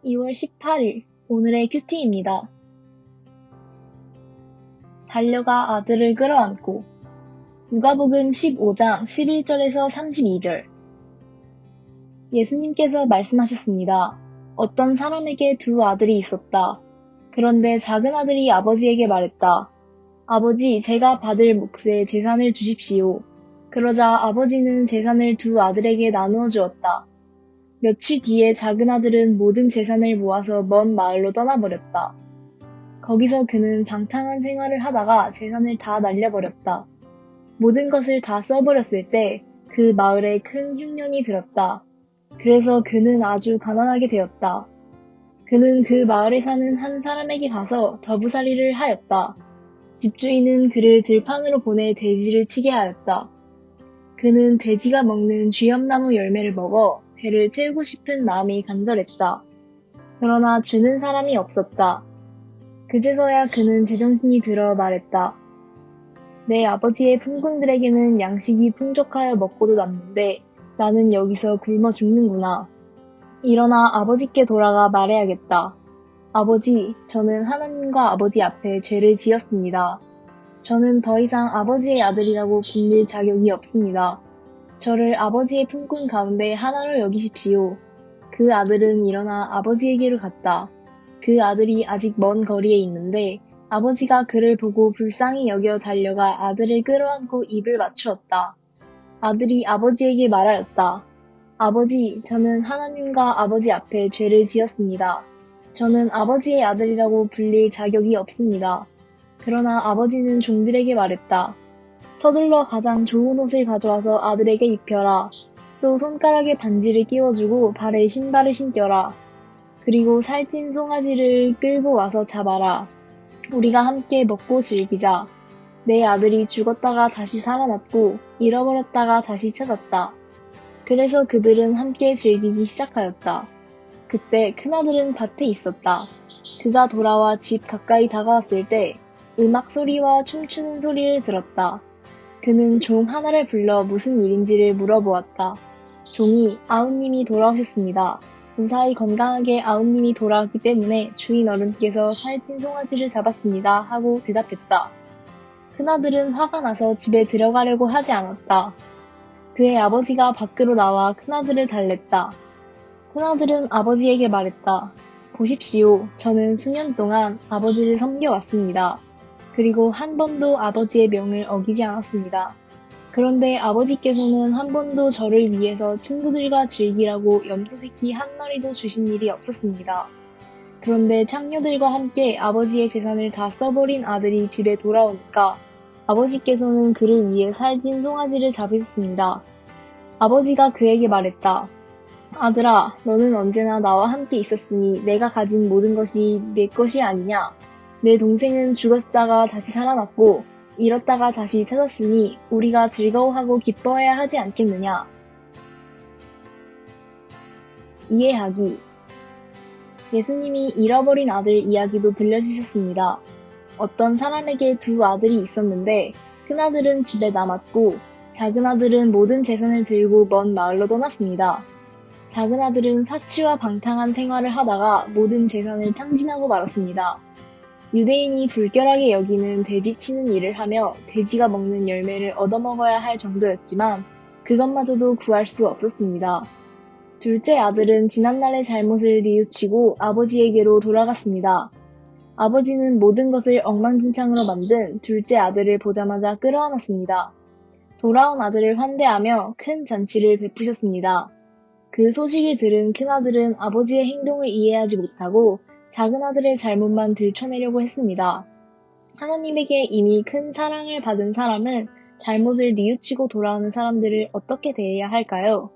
2월 18일, 오늘의 큐티입니다. 달려가 아들을 끌어안고. 누가복음 15장 11절에서 32절. 예수님께서 말씀하셨습니다. 어떤 사람에게 두 아들이 있었다. 그런데 작은 아들이 아버지에게 말했다. 아버지, 제가 받을 몫의 재산을 주십시오. 그러자 아버지는 재산을 두 아들에게 나누어 주었다. 며칠 뒤에 작은 아들은 모든 재산을 모아서 먼 마을로 떠나버렸다. 거기서 그는 방탕한 생활을 하다가 재산을 다 날려버렸다. 모든 것을 다 써버렸을 때 그 마을에 큰 흉년이 들었다. 그래서 그는 아주 가난하게 되었다. 그는 그 마을에 사는 한 사람에게 가서 더부살이를 하였다. 집주인은 그를 들판으로 보내 돼지를 치게 하였다. 그는 돼지가 먹는 쥐염나무 열매를 먹어 배를 채우고 싶은 마음이 간절했다. 그러나 주는 사람이 없었다. 그제서야 그는 제정신이 들어 말했다. 내 아버지의 품꾼들에게는 양식이 풍족하여 먹고도 남는데 나는 여기서 굶어 죽는구나. 일어나 아버지께 돌아가 말해야겠다. 아버지, 저는 하나님과 아버지 앞에 죄를 지었습니다. 저는 더 이상 아버지의 아들이라고 불릴 자격이 없습니다. 저를 아버지의 품꾼 가운데 하나로 여기십시오. 그 아들은 일어나 아버지에게로 갔다. 그 아들이 아직 먼 거리에 있는데 아버지가 그를 보고 불쌍히 여겨 달려가 아들을 끌어안고 입을 맞추었다. 아들이 아버지에게 말하였다. 아버지, 저는 하나님과 아버지 앞에 죄를 지었습니다. 저는 아버지의 아들이라고 불릴 자격이 없습니다. 그러나 아버지는 종들에게 말했다. 서둘러 가장 좋은 옷을 가져와서 아들에게 입혀라. 또 손가락에 반지를 끼워주고 발에 신발을 신겨라. 그리고 살찐 송아지를 끌고 와서 잡아라. 우리가 함께 먹고 즐기자. 내 아들이 죽었다가 다시 살아났고 잃어버렸다가 다시 찾았다. 그래서 그들은 함께 즐기기 시작하였다. 그때 큰아들은 밭에 있었다. 그가 돌아와 집 가까이 다가왔을 때 음악 소리와 춤추는 소리를 들었다. 그는 종 하나를 불러 무슨 일인지를 물어보았다. 종이 아우님이 돌아오셨습니다. 무사히 건강하게 아우님이 돌아왔기 때문에 주인 어른께서 살찐 송아지를 잡았습니다. 하고 대답했다. 큰아들은 화가 나서 집에 들어가려고 하지 않았다. 그의 아버지가 밖으로 나와 큰아들을 달랬다. 큰아들은 아버지에게 말했다. 보십시오. 저는 수년 동안 아버지를 섬겨왔습니다. 그리고 한 번도 아버지의 명을 어기지 않았습니다. 그런데 아버지께서는 한 번도 저를 위해서 친구들과 즐기라고 염소새끼 한 마리도 주신 일이 없었습니다. 그런데 창녀들과 함께 아버지의 재산을 다 써버린 아들이 집에 돌아오니까 아버지께서는 그를 위해 살찐 송아지를 잡으셨습니다. 아버지가 그에게 말했다. 아들아, 너는 언제나 나와 함께 있었으니 내가 가진 모든 것이 내 것이 아니냐? 내 동생은 죽었다가 다시 살아났고 잃었다가 다시 찾았으니 우리가 즐거워하고 기뻐해야 하지 않겠느냐? 이해하기. 예수님이 잃어버린 아들 이야기도 들려주셨습니다. 어떤 사람에게 두 아들이 있었는데 큰아들은 집에 남았고 작은 아들은 모든 재산을 들고 먼 마을로 떠났습니다. 작은 아들은 사치와 방탕한 생활을 하다가 모든 재산을 탕진하고 말았습니다. 유대인이 불결하게 여기는 돼지치는 일을 하며 돼지가 먹는 열매를 얻어먹어야 할 정도였지만 그것마저도 구할 수 없었습니다. 둘째 아들은 지난날의 잘못을 뉘우치고 아버지에게로 돌아갔습니다. 아버지는 모든 것을 엉망진창으로 만든 둘째 아들을 보자마자 끌어안았습니다. 돌아온 아들을 환대하며 큰 잔치를 베푸셨습니다. 그 소식을 들은 큰아들은 아버지의 행동을 이해하지 못하고 작은 아들의 잘못만 들춰내려고 했습니다. 하나님에게 이미 큰 사랑을 받은 사람은 잘못을 뉘우치고 돌아오는 사람들을 어떻게 대해야 할까요?